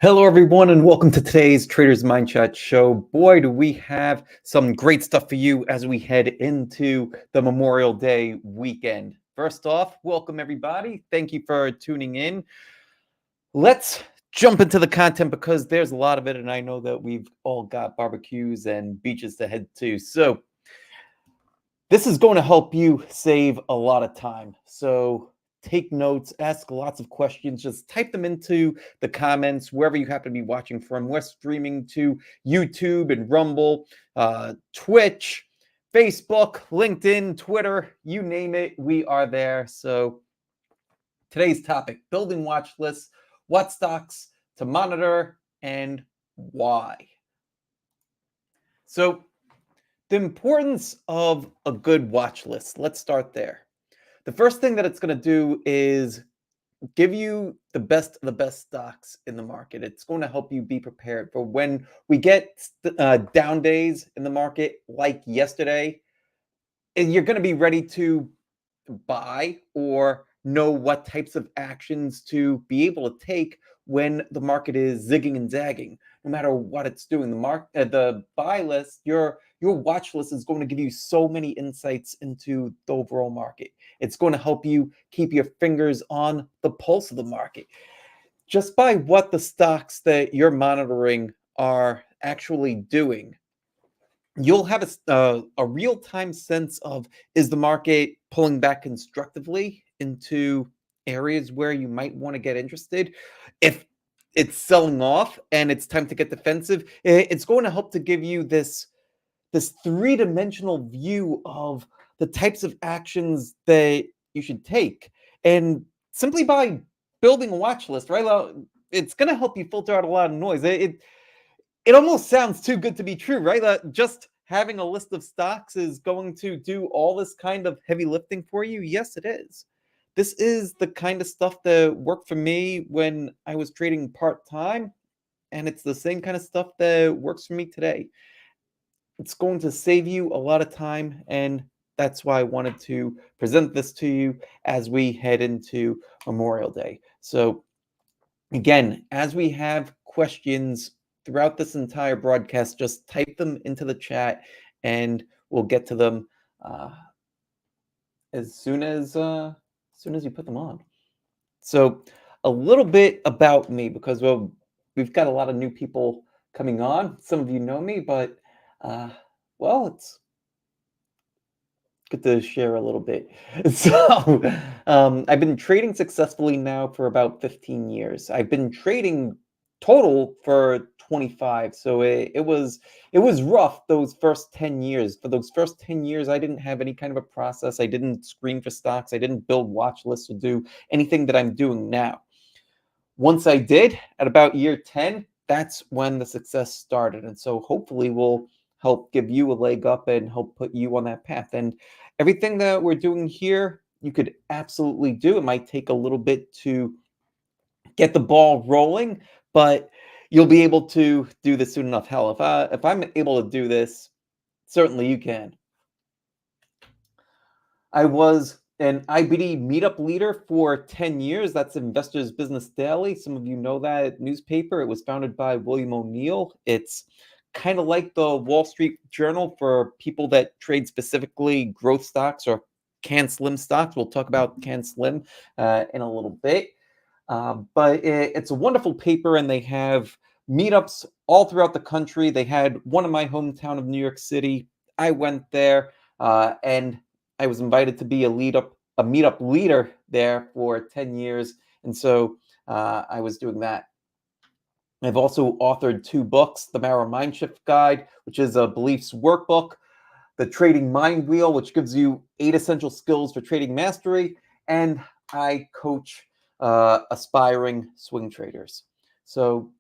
Hello, everyone, and welcome to today's Traders Mindchat show. Boy, do we have some great stuff for you as we head into the Memorial Day weekend. First off, welcome, everybody. Thank you for tuning in. Let's jump into the content because there's a lot of it, and I know that we've all got barbecues and beaches to head to. So this is going to help you save a lot of time. So take notes, ask lots of questions, just type them into the comments wherever you happen to be watching from. We're streaming to YouTube and Rumble, Twitch, Facebook, LinkedIn, Twitter, you name it, we are there. So today's topic, building watch lists, what stocks to monitor and why. So the importance of a good watch list, let's start there. The first thing that it's going to do is give you the best of the best stocks in the market. It's going to help you be prepared for when we get down days in the market like yesterday, and you're going to be ready to buy or know what types of actions to be able to take when the market is zigging and zagging. No matter what it's doing, the buy list, your watch list is going to give you so many insights into the overall market. It's going to help you keep your fingers on the pulse of the market. Just by what the stocks that you're monitoring are actually doing, you'll have a real-time sense of, is the market pulling back constructively into areas where you might want to get interested? If it's selling off and it's time to get defensive, it's going to help to give you this three-dimensional view of the types of actions that you should take. And simply by building a watch list, right, it's going to help you filter out a lot of noise. It almost sounds too good to be true, right? Just having a list of stocks is going to do all this kind of heavy lifting for you. Yes, it is. This is the kind of stuff that worked for me when I was trading part-time, and it's the same kind of stuff that works for me today. It's going to save you a lot of time, and that's why I wanted to present this to you as we head into Memorial Day. So again, as we have questions throughout this entire broadcast, just type them into the chat and we'll get to them as soon as you put them on. So a little bit about me, because we've got a lot of new people coming on. Some of you know me, but it's good to share a little bit. So I've been trading successfully now for about 15 years. I've been trading total for 25. So it was rough those first 10 years. For those first 10 years, I didn't have any kind of a process. I didn't screen for stocks. I didn't build watch lists or do anything that I'm doing now. Once I did, at about year 10, that's when the success started. And so hopefully we'll help give you a leg up and help put you on that path. And everything that we're doing here, you could absolutely do. It might take a little bit to get the ball rolling, but you'll be able to do this soon enough. Hell, if I'm able to do this, certainly you can. I was an IBD meetup leader for 10 years. That's Investors Business Daily. Some of you know that newspaper. It was founded by William O'Neill. It's kind of like the Wall Street Journal for people that trade specifically growth stocks or CAN-SLIM stocks. We'll talk about CAN-SLIM in a little bit. But it's a wonderful paper, and they have meetups all throughout the country. They had one in my hometown of New York City. I went there, and I was invited to be a meetup leader there for 10 years. And so I was doing that. I've also authored 2 books, The Mara Mind Shift Guide, which is a beliefs workbook, The Trading Mind Wheel, which gives you 8 essential skills for trading mastery, and I coach aspiring swing traders. So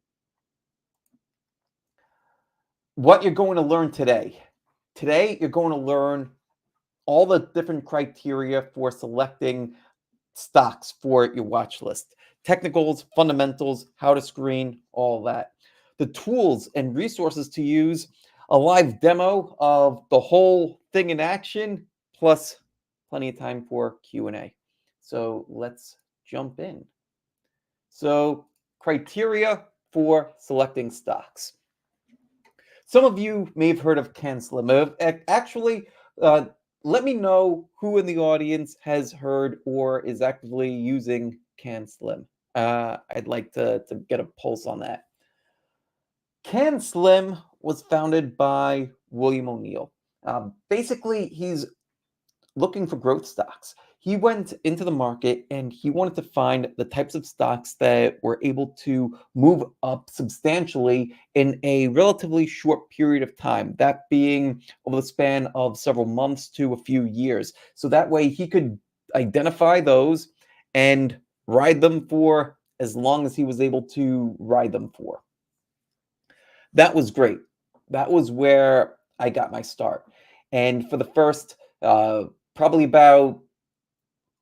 what you're going to learn today. Today, you're going to learn all the different criteria for selecting stocks for your watch list. Technicals, fundamentals, how to screen, all that. The tools and resources to use, a live demo of the whole thing in action, plus plenty of time for Q&A. So let's jump in. So criteria for selecting stocks. Some of you may have heard of CanSlim. Actually, uh, let me know who in the audience has heard or is actively using CanSlim. I'd like to get a pulse on that. CanSlim was founded by William O'Neill. Basically, he's looking for growth stocks. He went into the market and he wanted to find the types of stocks that were able to move up substantially in a relatively short period of time, that being over the span of several months to a few years. So that way he could identify those and ride them for as long as he was able to ride them for. That was great. That was where I got my start. And for the first probably about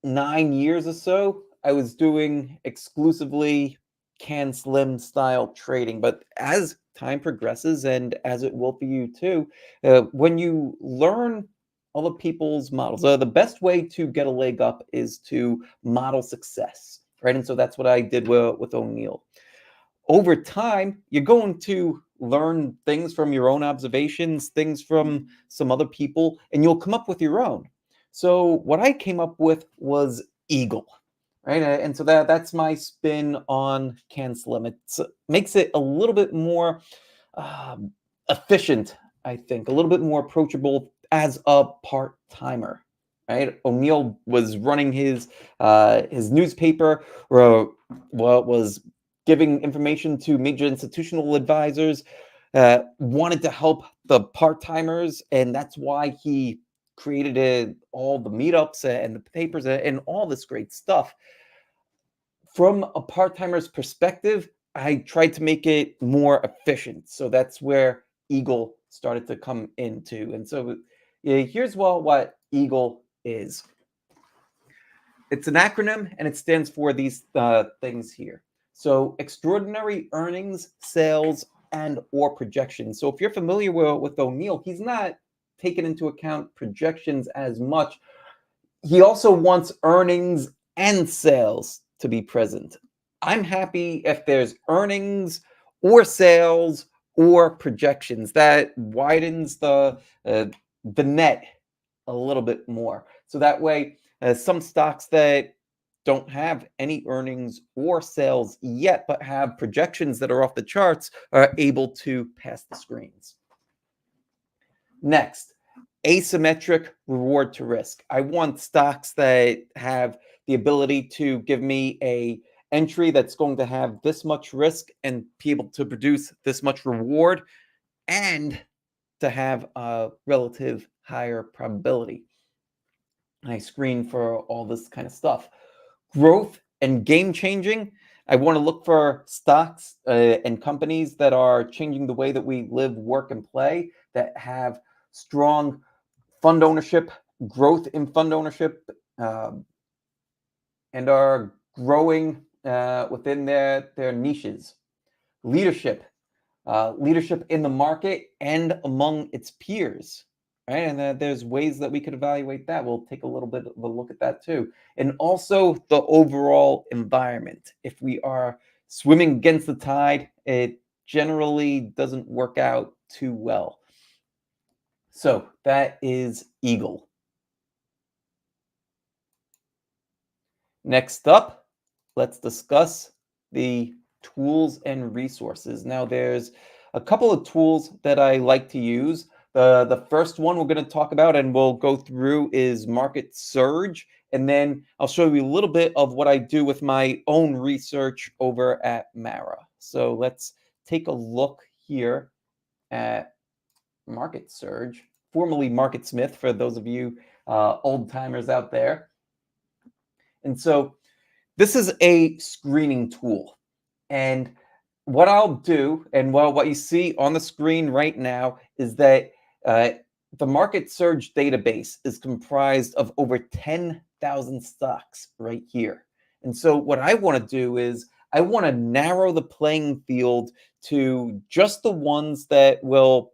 9 years or so, I was doing exclusively CanSlim style trading. But as time progresses, and as it will for you too, when you learn other people's models, the best way to get a leg up is to model success, right? And so that's what I did with O'Neill. Over time, you're going to learn things from your own observations, things from some other people, and you'll come up with your own. So what I came up with was Eagle, right? And so that's my spin on CanSlim. It makes it a little bit more um, efficient, I think, a little bit more approachable as a part timer. Right, O'Neill was running his newspaper, or well, it was giving information to major institutional advisors. Wanted to help the part timers, and that's why he created all the meetups and the papers and all this great stuff. From a part timer's perspective, I tried to make it more efficient. So that's where Eagle started to come into. And so here's what Eagle is. It's an acronym and it stands for these things here. So extraordinary earnings, sales, and or projections. So if you're familiar with O'Neill, he's not taken into account projections as much. He also wants earnings and sales to be present. I'm happy if there's earnings or sales or projections. That widens the net a little bit more. So that way, some stocks that don't have any earnings or sales yet, but have projections that are off the charts, are able to pass the screens. Next, asymmetric reward to risk. I want stocks that have the ability to give me a entry that's going to have this much risk and be able to produce this much reward, and to have a relative higher probability. I screen for all this kind of stuff. Growth and game changing. I want to look for stocks and companies that are changing the way that we live, work, and play, that have strong fund ownership, growth in fund ownership, and are growing within their niches. Leadership, leadership in the market and among its peers, right? And there's ways that we could evaluate that. We'll take a little bit of a look at that too. And also the overall environment. If we are swimming against the tide, it generally doesn't work out too well. So that is Eagle. Next up, let's discuss the tools and resources. Now, there's a couple of tools that I like to use. The first one we're going to talk about and we'll go through is Market Surge. And then I'll show you a little bit of what I do with my own research over at Mara. So let's take a look here at Market Surge, formerly Market Smith, for those of you old timers out there. And so this is a screening tool. And what I'll do, and what you see on the screen right now, is that the Market Surge database is comprised of over 10 10,000 stocks right here. And so what I want to do is I want to narrow the playing field to just the ones that will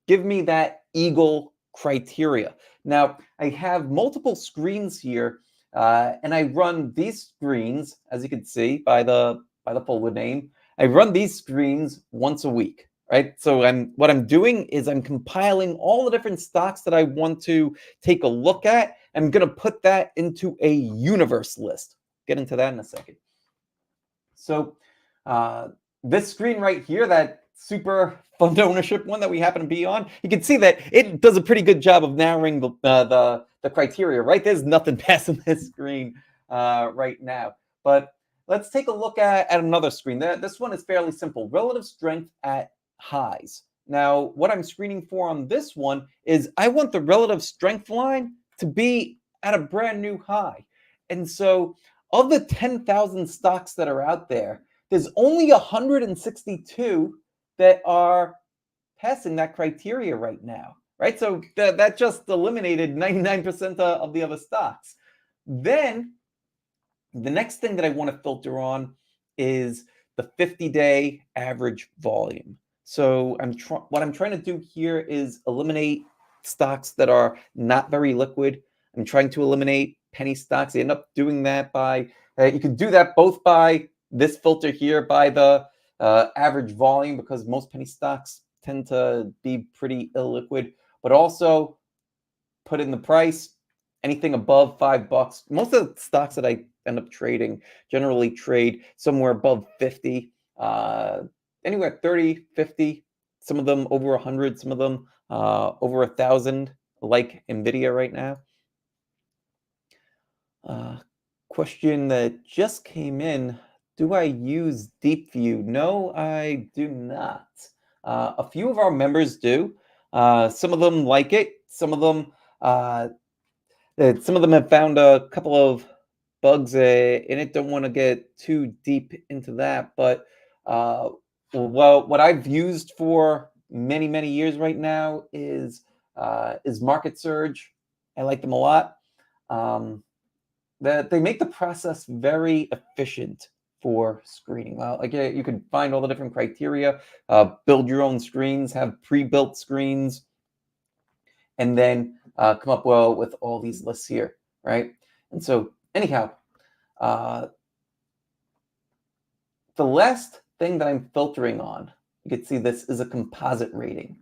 give me that eagle criteria. Now, I have multiple screens here, and I run these screens, as you can see by the folder name. I run these screens once a week, right? So what I'm doing is I'm compiling all the different stocks that I want to take a look at. I'm going to put that into a universe list. Get into that in a second. So uh, this screen right here, that super fund ownership one that we happen to be on, you can see that it does a pretty good job of narrowing the criteria, right? There's nothing passing this screen right now. But let's take a look at another screen. This one is fairly simple. Relative strength at highs. Now, what I'm screening for on this one is I want the relative strength line to be at a brand new high. And so of the 10,000 stocks that are out there, there's only 162 that are passing that criteria right now, right? So that just eliminated 99% of the other stocks. Then the next thing that I want to filter on is the 50-day average volume. So what I'm trying to do here is eliminate stocks that are not very liquid. I'm trying to eliminate penny stocks. I end up doing that by, you can do that both by this filter here, by the average volume, because most penny stocks tend to be pretty illiquid, but also put in the price. Anything above $5. Most of the stocks that I end up trading generally trade somewhere above 50, anywhere 30, 50, some of them over 100, some of them over 1,000, like Nvidia right now. Question that just came in: do I use Deep View? No, I do not. A few of our members do. Some of them like it. Some of them have found a couple of bugs in it. Don't want to get too deep into that, but well, what I've used for many, many years right now is Market Surge. I like them a lot. That they make the process very efficient for screening. Well, like you can find all the different criteria, build your own screens, have pre-built screens, and then come up with all these lists here, right? And so anyhow, the last thing that I'm filtering on, you can see this is a composite rating.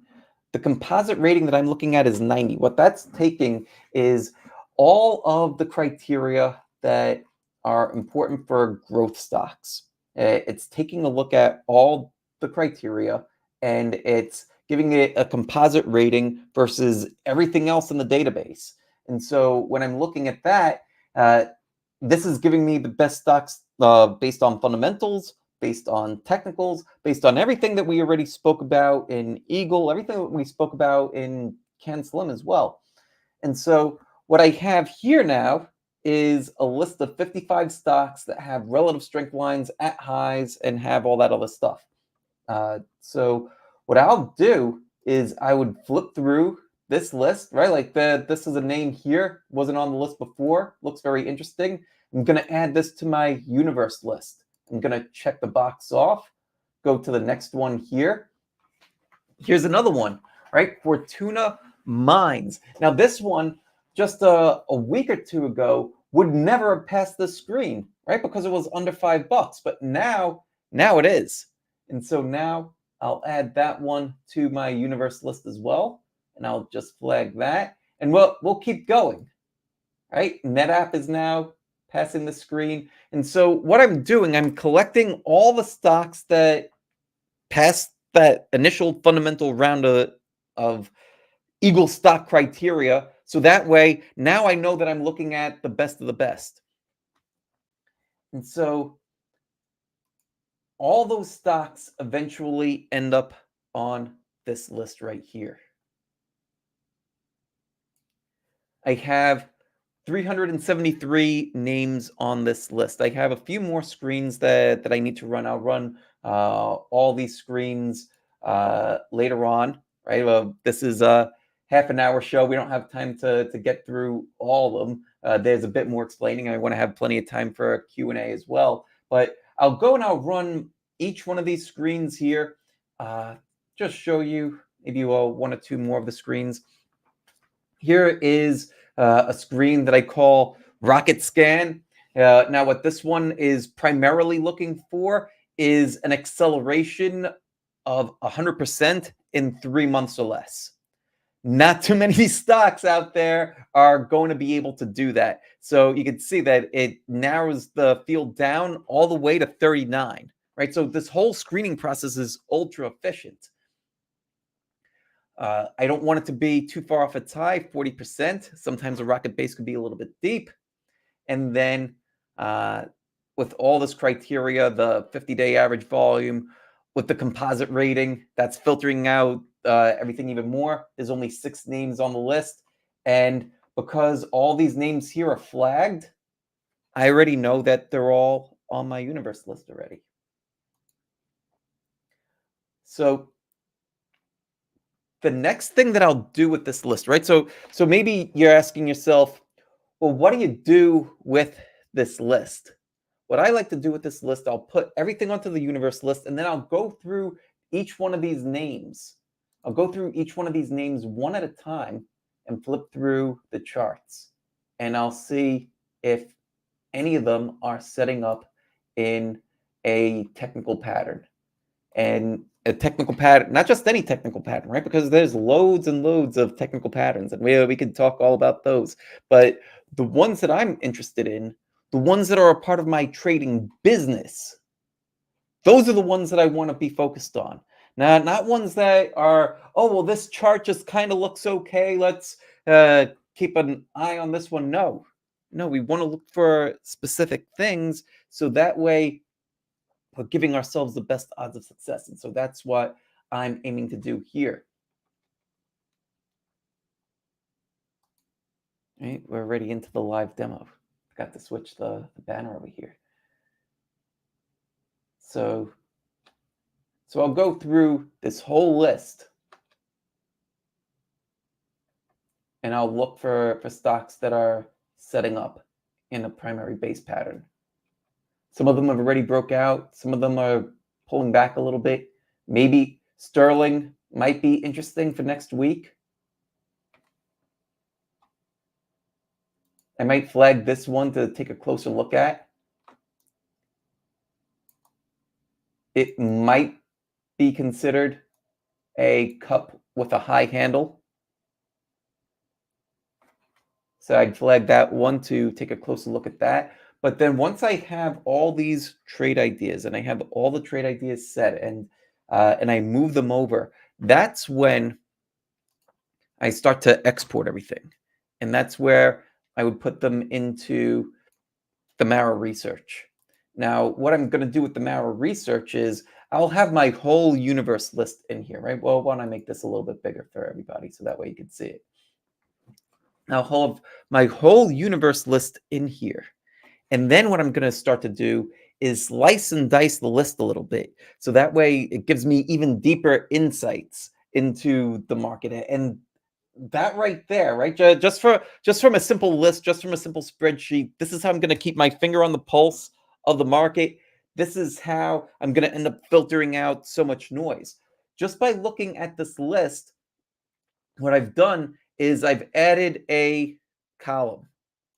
The composite rating that I'm looking at is 90. What that's taking is all of the criteria that are important for growth stocks. It's taking a look at all the criteria and it's giving it a composite rating versus everything else in the database. And so when I'm looking at that, this is giving me the best stocks based on fundamentals, based on technicals, based on everything that we already spoke about in Eagle, everything that we spoke about in Can Slim as well. And so what I have here now is a list of 55 stocks that have relative strength lines at highs and have all that other stuff. So what I'll do is I would flip through this list, right? Like this is a name here, wasn't on the list before, looks very interesting. I'm going to add this to my universe list. I'm going to check the box off, go to the next one here. Here's another one, right? Fortuna Mines. Now this one, just a week or two ago, would never have passed the screen, right? Because it was under $5. But now it is. And so now I'll add that one to my universe list as well. And I'll just flag that. And we'll keep going, right? NetApp is now passing the screen. And so what I'm doing, I'm collecting all the stocks that passed that initial fundamental round of Eagle stock criteria. So that way, now I know that I'm looking at the best of the best. And so all those stocks eventually end up on this list right here. I have 373 names on this list. I have a few more screens that I need to run. I'll run all these screens later on, right? This is a half an hour show. We don't have time to get through all of them. there's a bit more explaining. I want to have plenty of time for a Q&A as well. But I'll go and I'll run each one of these screens here. Uh, just show you maybe one or two more of the screens. Here is a screen that I call Rocket Scan. Now, what this one is primarily looking for is an acceleration of 100% in 3 months or less. Not too many stocks out there are going to be able to do that. So you can see that it narrows the field down all the way to 39, right? So this whole screening process is ultra efficient. I don't want it to be too far off its high, 40%. Sometimes a rocket base could be a little bit deep. And then with all this criteria, the 50-day average volume, with the composite rating, that's filtering out everything even more. There's only 6 names on the list. And because all these names here are flagged, I already know that they're all on my universe list already. So the next thing that I'll do with this list, right? So maybe you're asking yourself, well, what do you do with this list? What I like to do with this list, I'll put everything onto the universe list, and then I'll go through each one of these names. I'll go through each one of these names one at a time and flip through the charts. And I'll see if any of them are setting up in a technical pattern. And a technical pattern, not just any technical pattern, right? Because there's loads and loads of technical patterns, and we could talk all about those. But the ones that I'm interested in, the ones that are a part of my trading business, those are the ones that I want to be focused on. Now, not ones that are, oh, well, this chart just kind of looks okay. Let's keep an eye on this one. No, we want to look for specific things so that way we're giving ourselves the best odds of success. And so that's what I'm aiming to do here. All right, we're already into the live demo. Forgot to switch the banner over here. So I'll go through this whole list and I'll look for stocks that are setting up in a primary base pattern. Some of them have already broke out. Some of them are pulling back a little bit. Maybe Sterling might be interesting for next week. I might flag this one to take a closer look at. It might be considered a cup with a high handle. So I'd flag that one to take a closer look at that. But then once I have all these trade ideas and I have all the trade ideas set and I move them over, that's when I start to export everything. And that's where I would put them into the Mara research. Now, what I'm going to do with the Mara research is I'll have my whole universe list in here, right? Well, why don't I make this a little bit bigger for everybody so that way you can see it. Now, I'll have my whole universe list in here. And then what I'm going to start to do is slice and dice the list a little bit. So that way it gives me even deeper insights into the market. And that right there, right? Just from a simple list, just from a simple spreadsheet, this is how I'm going to keep my finger on the pulse of the market. This is how I'm going to end up filtering out so much noise. Just by looking at this list, what I've done is I've added a column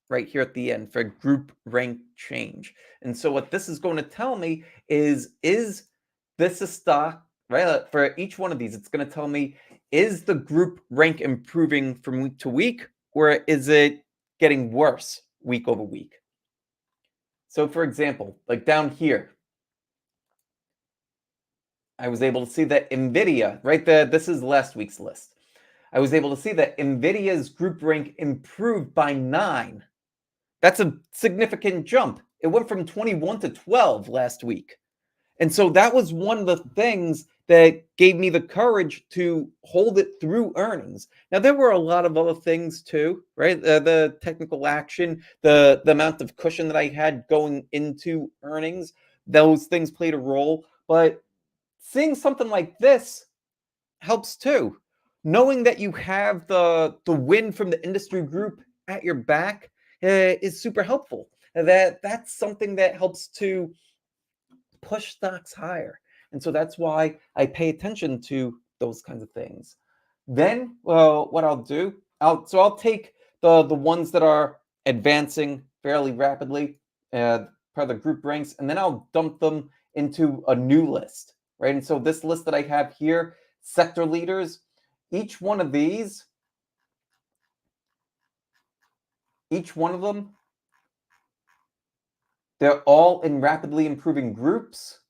right here at the end for group rank change. And so what this is going to tell me is this a stock, right? For each one of these, it's going to tell me, is the group rank improving from week to week, or is it getting worse week over week? So for example, like down here, I was able to see that NVIDIA, right there, this is last week's list. I was able to see that NVIDIA's group rank improved by 9. That's a significant jump. It went from 21 to 12 last week. And so that was one of the things that gave me the courage to hold it through earnings. Now, there were a lot of other things too, right? The technical action, the amount of cushion that I had going into earnings, those things played a role. But seeing something like this helps too. Knowing that you have the win from the industry group at your back, is super helpful. That's something that helps to push stocks higher. And so that's why I pay attention to those kinds of things. Then, well, what I'll do, I'll take the ones that are advancing fairly rapidly, per the group ranks, and then I'll dump them into a new list, right? And so this list that I have here, sector leaders, each one of these, each one of them, they're all in rapidly improving groups.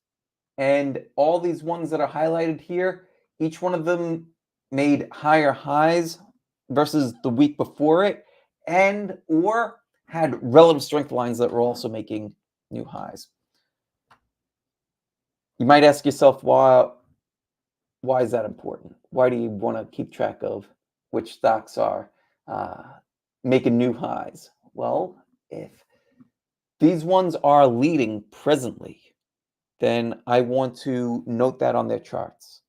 And all these ones that are highlighted here, each one of them made higher highs versus the week before it, and or had relative strength lines that were also making new highs. You might ask yourself, why is that important? Why do you want to keep track of which stocks are uh, making new highs? Well, if these ones are leading presently, then I want to note that on their charts.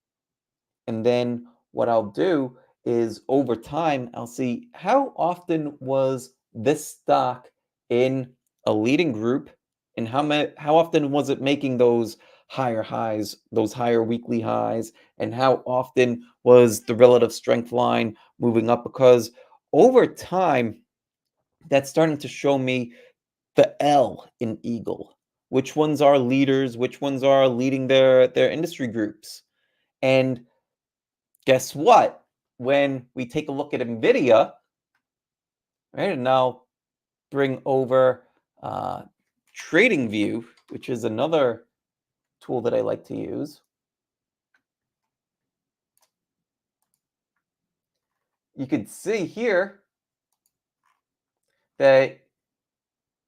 And then what I'll do is over time, I'll see how often was this stock in a leading group and how often was it making those higher highs, those higher weekly highs, and how often was the relative strength line moving up, because over time that's starting to show me the L in Eagle. Which ones are leaders, which ones are leading their industry groups. And guess what? When we take a look at NVIDIA, right, and now bring over uh, TradingView, which is another tool that I like to use, you can see here that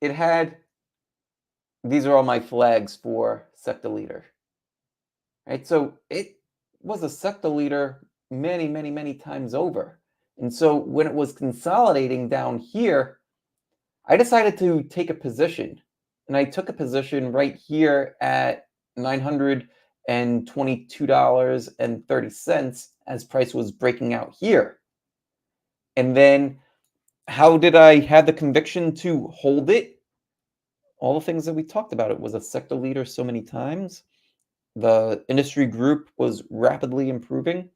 it had, these are all my flags for sector leader, right? So it was a sector leader many, many, many times over. And so when it was consolidating down here, I decided to take a position, and I took a position right here at $922.30 as price was breaking out here. And then how did I have the conviction to hold it? All the things that we talked about. It was a sector leader so many times. The industry group was rapidly improving.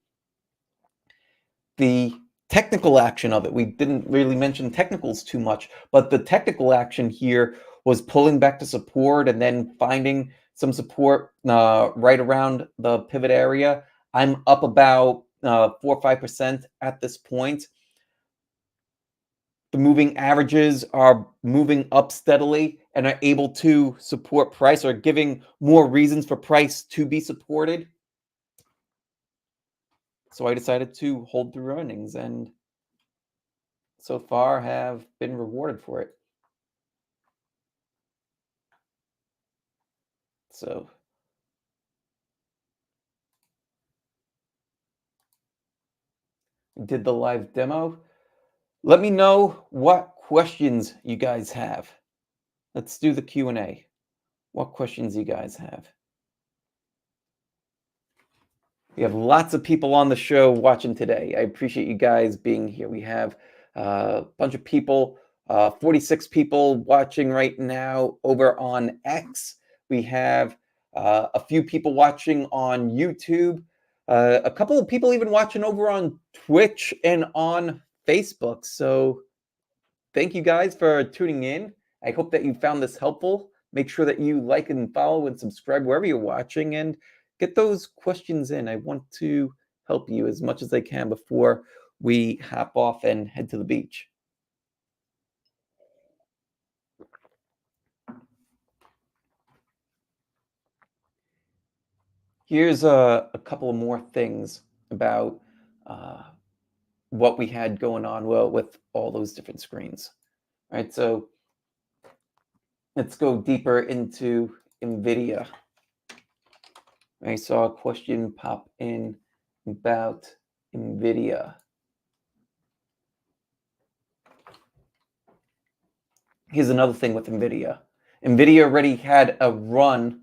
The technical action of it, we didn't really mention technicals too much, but the technical action here was pulling back to support and then finding some support right around the pivot area. I'm up about 4 or 5% at this point. The moving averages are moving up steadily and are able to support price, or giving more reasons for price to be supported. So I decided to hold through earnings, and so far have been rewarded for it. So we did the live demo. Let me know what questions you guys have. Let's do the Q&A. What questions you guys have? We have lots of people on the show watching today. I appreciate you guys being here. We have a bunch of people, 46 people watching right now over on X. We have a few people watching on YouTube, a couple of people even watching over on Twitch and on Facebook. So thank you guys for tuning in. I hope that you found this helpful. Make sure that you like and follow and subscribe wherever you're watching, and get those questions in. I want to help you as much as I can before we hop off and head to the beach. Here's a couple of more things about uh, what we had going on, well, with all those different screens. All right, so let's go deeper into NVIDIA. I saw a question pop in about NVIDIA. Here's another thing with NVIDIA. NVIDIA already had a run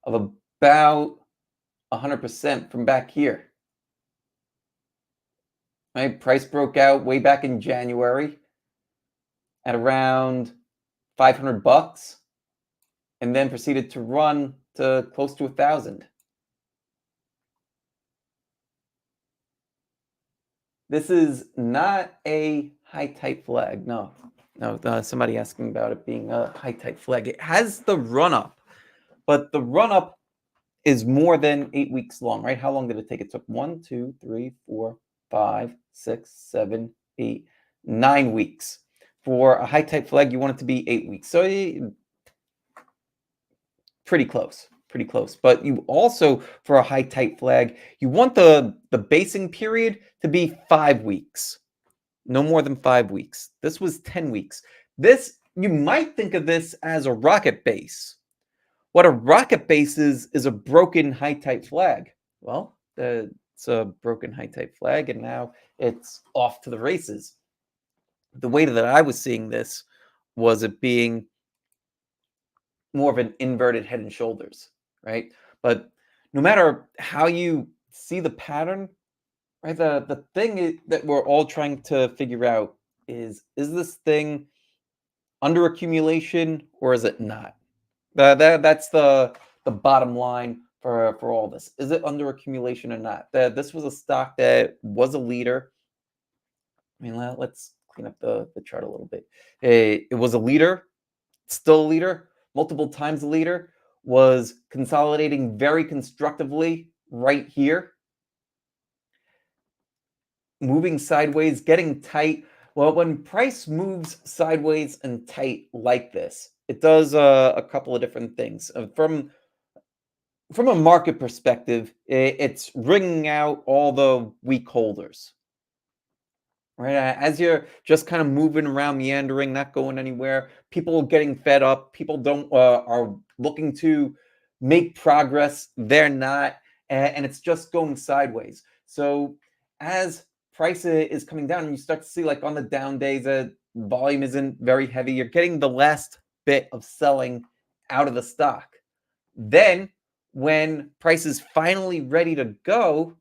of about 100% from back here. Right? Price broke out way back in January. at around 500 bucks and then proceeded to run to close to 1,000. This is not a high tight flag. No, no. Somebody asking about it being a high tight flag. It has the run up, but the run up is more than 8 weeks long, right? How long did it take? It took 9 weeks. For a high tight flag, you want it to be 8 weeks. So pretty close, pretty close. But you also, for a high tight flag, you want the basing period to be 5 weeks. No more than 5 weeks. This was 10 weeks. This, you might think of this as a rocket base. What a rocket base is a broken high tight flag. Well, it's a broken high tight flag, and now it's off to the races. The way that I was seeing this was it being more of an inverted head and shoulders, right? But no matter how you see the pattern, right, the thing that we're all trying to figure out is this thing under accumulation or is it not? That's the bottom line for all this. Is it under accumulation or not? That this was a stock that was a leader. I mean, let's clean up the chart a little bit. It was a leader, still a leader, multiple times a leader, was consolidating very constructively right here, moving sideways, getting tight. Well, when price moves sideways and tight like this, it does a couple of different things. From a market perspective, it's wringing out all the weak holders, right? As you're just kind of moving around, meandering, not going anywhere, people getting fed up, people don't are looking to make progress. They're not, and it's just going sideways. So as price is coming down, and you start to see like on the down days, volume isn't very heavy. You're getting the last bit of selling out of the stock. Then, when price is finally ready to go,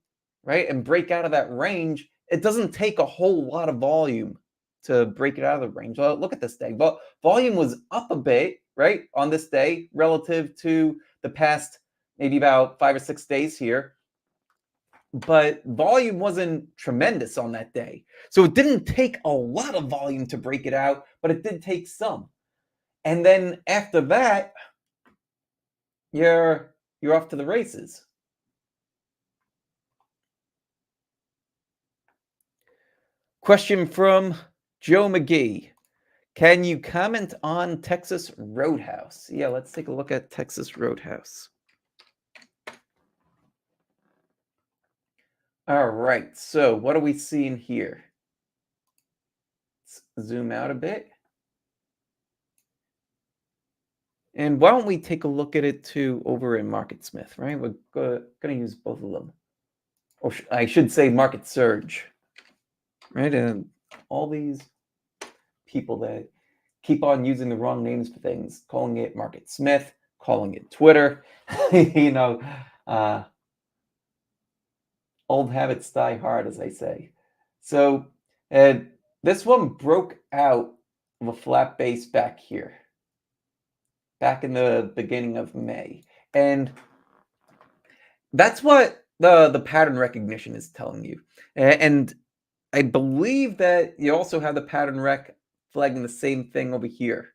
right, and break out of that range, it doesn't take a whole lot of volume to break it out of the range. Well, look at this day. But volume was up a bit, right, on this day relative to the past maybe about 5 or 6 days here. But volume wasn't tremendous on that day. So it didn't take a lot of volume to break it out, but it did take some. And then after that, you're off to the races. Question from Joe McGee. Can you comment on Texas Roadhouse? Yeah, let's take a look at Texas Roadhouse. All right, so what are we seeing here? Let's zoom out a bit. And why don't we take a look at it too over in MarketSmith, right? We're going to use both of them. Or I should say Market Surge, right? And all these people that keep on using the wrong names for things, calling it MarketSmith, calling it Twitter, you know, old habits die hard, as they say. So this one broke out of a flat base back here, back in the beginning of May. And that's what the pattern recognition is telling you. And I believe that you also have the pattern rec flagging the same thing over here,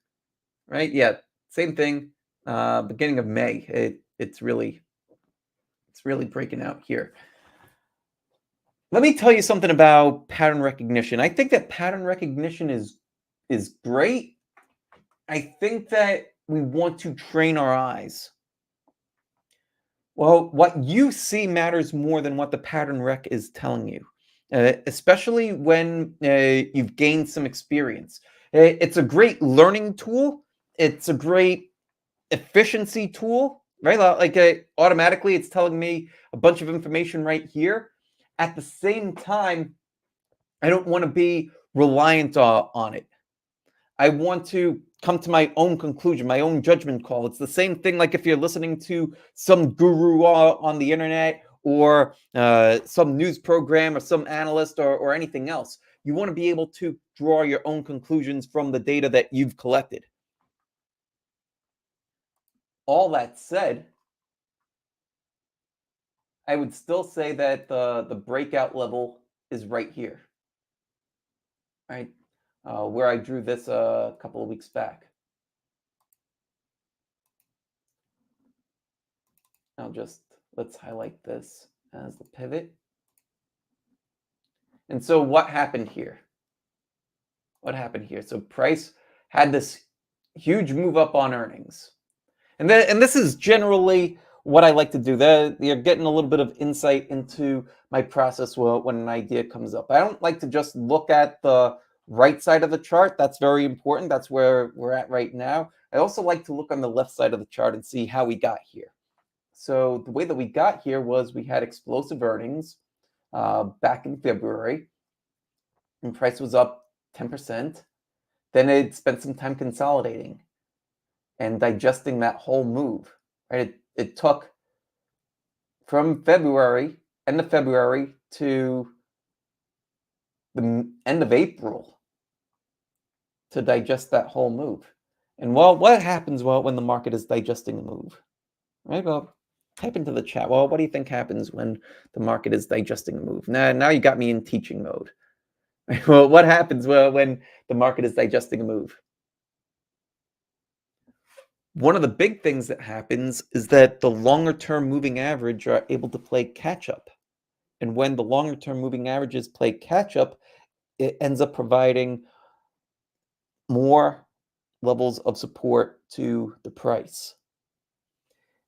right? Yeah, same thing. Beginning of May, it's really breaking out here. Let me tell you something about pattern recognition. I think that pattern recognition is great. I think that we want to train our eyes. Well, what you see matters more than what the pattern rec is telling you, especially when you've gained some experience. It's a great learning tool. It's a great efficiency tool, right? Like automatically, it's telling me a bunch of information right here. At the same time, I don't want to be reliant on it. I want to come to my own conclusion, my own judgment call. It's the same thing like if you're listening to some guru on the internet or some news program or some analyst or anything else. You want to be able to draw your own conclusions from the data that you've collected. All that said, I would still say that the breakout level is right here, right? Where I drew this a couple of weeks back. Let's highlight this as the pivot. And so what happened here? What happened here? So price had this huge move up on earnings. And this is generally what I like to do. You're getting a little bit of insight into my process when an idea comes up. I don't like to just look at the right side of the chart. That's very important. That's where we're at right now. I also like to look on the left side of the chart and see how we got here. So the way that we got here was we had explosive earnings back in February, and price was up 10%. Then it spent some time consolidating and digesting that whole move. Right? It took from end of February to the end of April to digest that whole move. And well, what happens when the market is digesting a move? Right? Well, type into the chat. Well, what do you think happens when the market is digesting a move? Now you got me in teaching mode. Well, what happens when the market is digesting a move? One of the big things that happens is that the longer term moving average are able to play catch up. And when the longer term moving averages play catch up, it ends up providing more levels of support to the price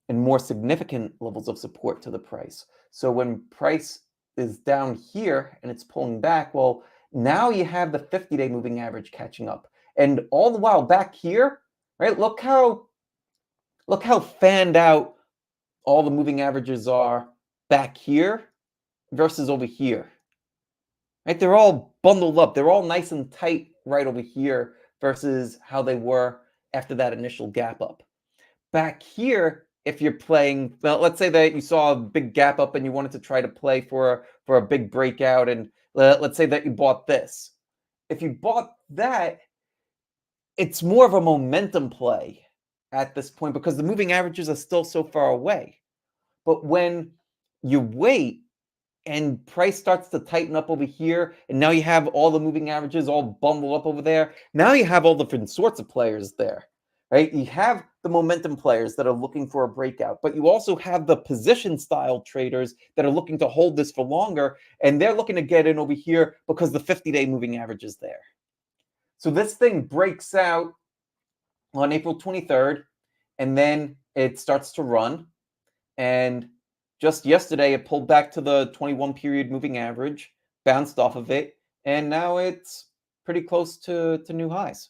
and more significant levels of support to the price. So when price is down here and it's pulling back, well, now you have the 50-day moving average catching up. And all the while back here, right? Look how fanned out all the moving averages are back here versus over here. Right? They're all bundled up. They're all nice and tight right over here versus how they were after that initial gap up. Back here, if you're playing, well, let's say that you saw a big gap up and you wanted to try to play for a big breakout, and let's say that you bought this. If you bought that, it's more of a momentum play at this point because the moving averages are still so far away. But when you wait and price starts to tighten up over here, and now you have all the moving averages all bundled up over there. Now you have all different sorts of players there, right? You have the momentum players that are looking for a breakout, but you also have the position style traders that are looking to hold this for longer, and they're looking to get in over here because the 50-day moving average is there. So this thing breaks out on April 23rd, and then it starts to run. And just yesterday, it pulled back to the 21 period moving average, bounced off of it, and now it's pretty close to new highs.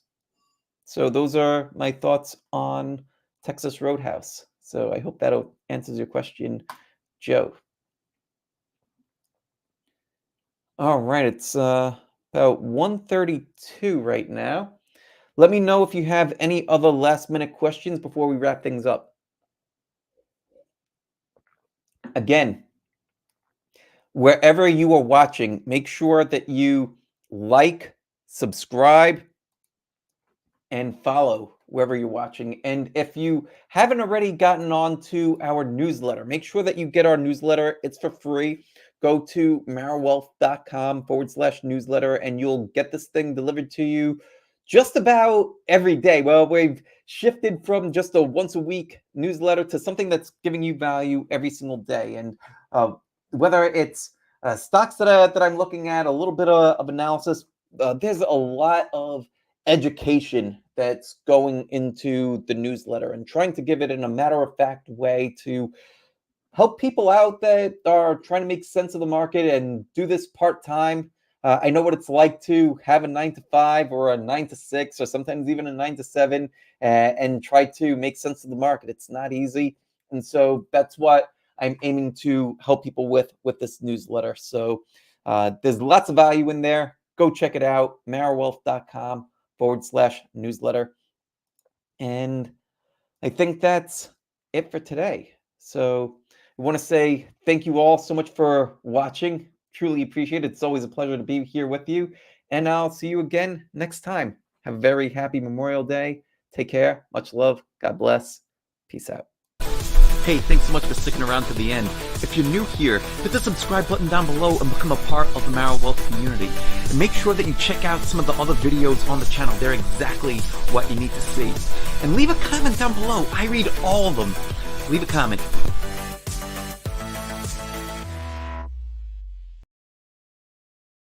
So those are my thoughts on Texas Roadhouse. So I hope that answers your question, Joe. All right, it's about 1:32 right now. Let me know if you have any other last minute questions before we wrap things up. Again, wherever you are watching, make sure that you like, subscribe, and follow wherever you're watching. And if you haven't already gotten on to our newsletter, make sure that you get our newsletter. It's for free. Go to marwealth.com/newsletter and you'll get this thing delivered to you just about every day. Well, we've shifted from just a once a week newsletter to something that's giving you value every single day. And whether it's stocks that I'm looking at, a little bit of analysis, there's a lot of education that's going into the newsletter and trying to give it in a matter of fact way to help people out that are trying to make sense of the market and do this part time. I know what it's like to have a 9 to 5 or a 9 to 6 or sometimes even a 9 to 7 and try to make sense of the market. It's not easy. And so that's what I'm aiming to help people with this newsletter. So there's lots of value in there. Go check it out, marwealth.com/newsletter. And I think that's it for today. So I want to say thank you all so much for watching. Truly appreciate it. It's always a pleasure to be here with you. and I'll see you again next time. Have a very happy Memorial Day. Take care. Much love. God bless. Peace out. Hey, thanks so much for sticking around to the end. If you're new here, hit the subscribe button down below and become a part of the Mara Wealth community. And make sure that you check out some of the other videos on the channel. They're exactly what you need to see. And leave a comment down below. I read all of them. Leave a comment.